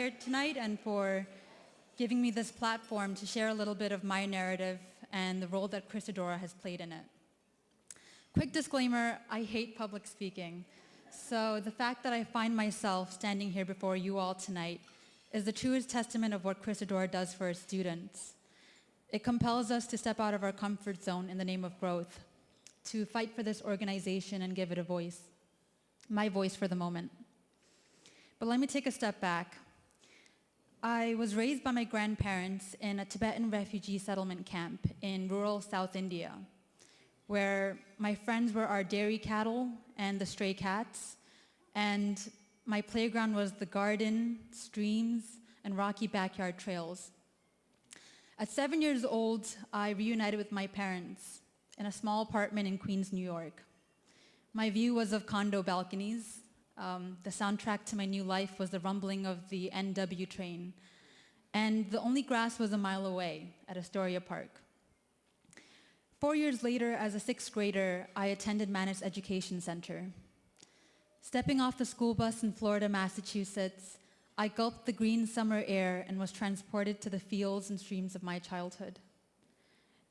here tonight and for giving me this platform to share a little bit of my narrative and the role that Christodora has played in it. Quick disclaimer, I hate public speaking. So the fact that I find myself standing here before you all tonight is the truest testament of what Christodora does for its students. It compels us to step out of our comfort zone in the name of growth, to fight for this organization and give it a voice, my voice for the moment. But let me take a step back. I was raised by my grandparents in a Tibetan refugee settlement camp in rural South India, where my friends were our dairy cattle and the stray cats, and my playground was the garden, streams, and rocky backyard trails. At 7 years old, I reunited with my parents in a small apartment in Queens, New York. My view was of condo balconies. The soundtrack to my new life was the rumbling of the NW train. And the only grass was a mile away at Astoria Park. 4 years later, as a sixth grader, I attended Manus Education Center. Stepping off the school bus in Florida, Massachusetts, I gulped the green summer air and was transported to the fields and streams of my childhood.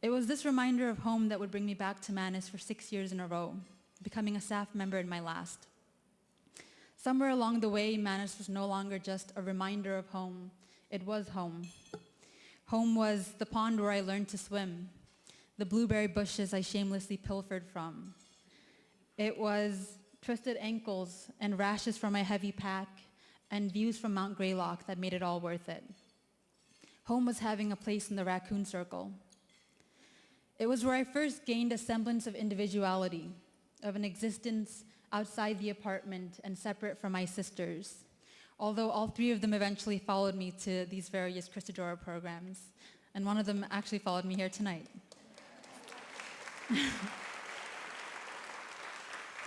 It was this reminder of home that would bring me back to Manus for 6 years in a row, becoming a staff member in my last. Somewhere along the way, Manus was no longer just a reminder of home. It was home. Home was the pond where I learned to swim, the blueberry bushes I shamelessly pilfered from. It was twisted ankles and rashes from my heavy pack and views from Mount Greylock that made it all worth it. Home was having a place in the raccoon circle. It was where I first gained a semblance of individuality, of an existence outside the apartment and separate from my sisters, although all three of them eventually followed me to these various Christodora programs, and one of them actually followed me here tonight.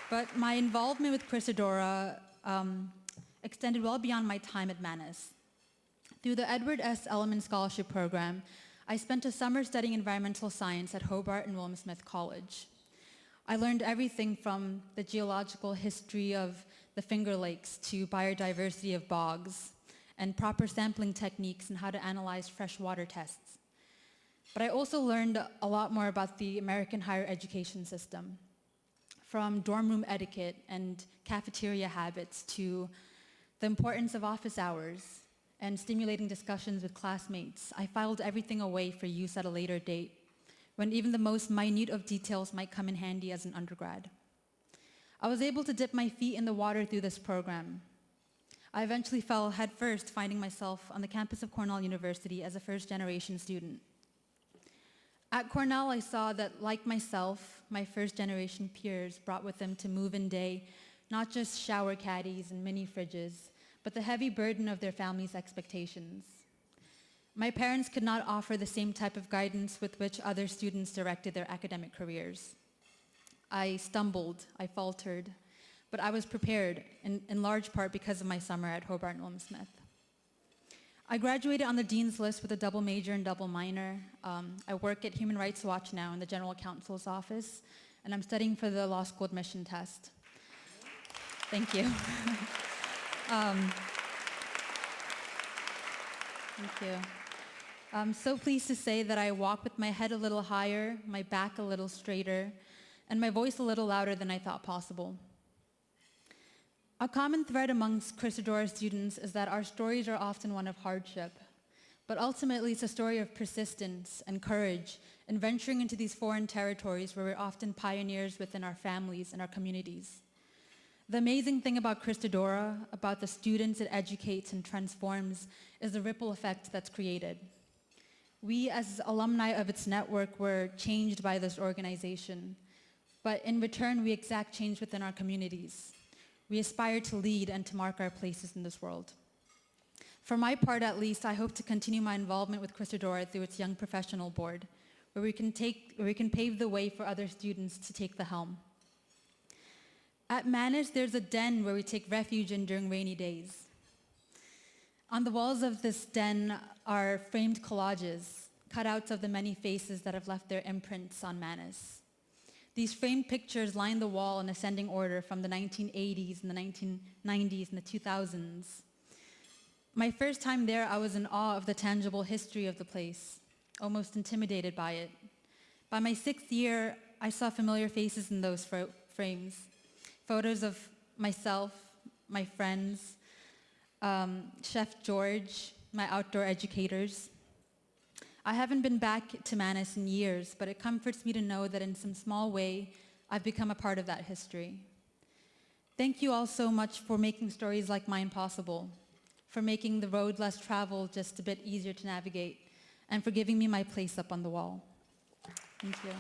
But my involvement with Christodora extended well beyond my time at Manus. Through the Edward S. Elliman Scholarship Program, I spent a summer studying environmental science at Hobart and William Smith College. I learned everything from the geological history of the Finger Lakes to biodiversity of bogs and proper sampling techniques and how to analyze freshwater tests. But I also learned a lot more about the American higher education system, from dorm room etiquette and cafeteria habits to the importance of office hours and stimulating discussions with classmates. I filed everything away for use at a later date, when even the most minute of details might come in handy as an undergrad. I was able to dip my feet in the water through this program. I eventually fell headfirst, finding myself on the campus of Cornell University as a first-generation student. At Cornell, I saw that, like myself, my first-generation peers brought with them to move-in day not just shower caddies and mini fridges, but the heavy burden of their family's expectations. My parents could not offer the same type of guidance with which other students directed their academic careers. I stumbled, I faltered, but I was prepared, in large part because of my summer at Hobart and William Smith. I graduated on the dean's list with a double major and double minor. I work at Human Rights Watch now in the General Counsel's office, and I'm studying for the law school admission test. Thank you. Thank you. I'm so pleased to say that I walk with my head a little higher, my back a little straighter, and my voice a little louder than I thought possible. A common thread amongst Christodora students is that our stories are often one of hardship, but ultimately it's a story of persistence and courage in venturing into these foreign territories where we're often pioneers within our families and our communities. The amazing thing about Christodora, about the students it educates and transforms, is the ripple effect that's created. We, as alumni of its network, were changed by this organization, but in return, we exact change within our communities. We aspire to lead and to mark our places in this world. For my part, at least, I hope to continue my involvement with Christodora through its Young Professional Board, where we can pave the way for other students to take the helm. At Manus, there's a den where we take refuge in during rainy days. On the walls of this den are framed collages, cutouts of the many faces that have left their imprints on Manus. These framed pictures line the wall in ascending order from the 1980s and the 1990s and the 2000s. My first time there, I was in awe of the tangible history of the place, almost intimidated by it. By my 6th year, I saw familiar faces in those frames. Photos of myself, my friends, Chef George, my outdoor educators. I haven't been back to Manus in years, but it comforts me to know that in some small way, I've become a part of that history. Thank you all so much for making stories like mine possible, for making the road less traveled just a bit easier to navigate, and for giving me my place up on the wall. Thank you.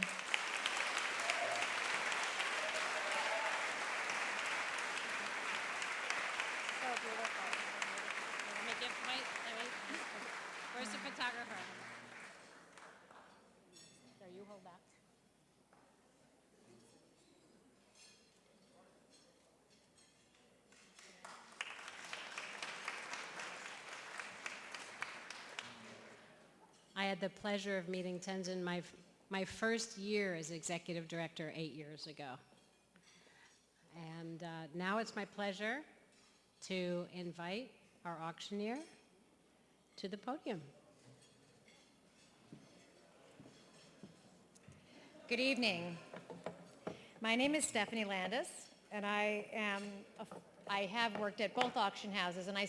So beautiful. Let me give where's the photographer? There, you hold that. I had the pleasure of meeting Tenzin my first year as executive director 8 years ago. And now it's my pleasure to invite our auctioneer to the podium. Good evening. My name is Stephanie Landis, and I have worked at both auction houses, and I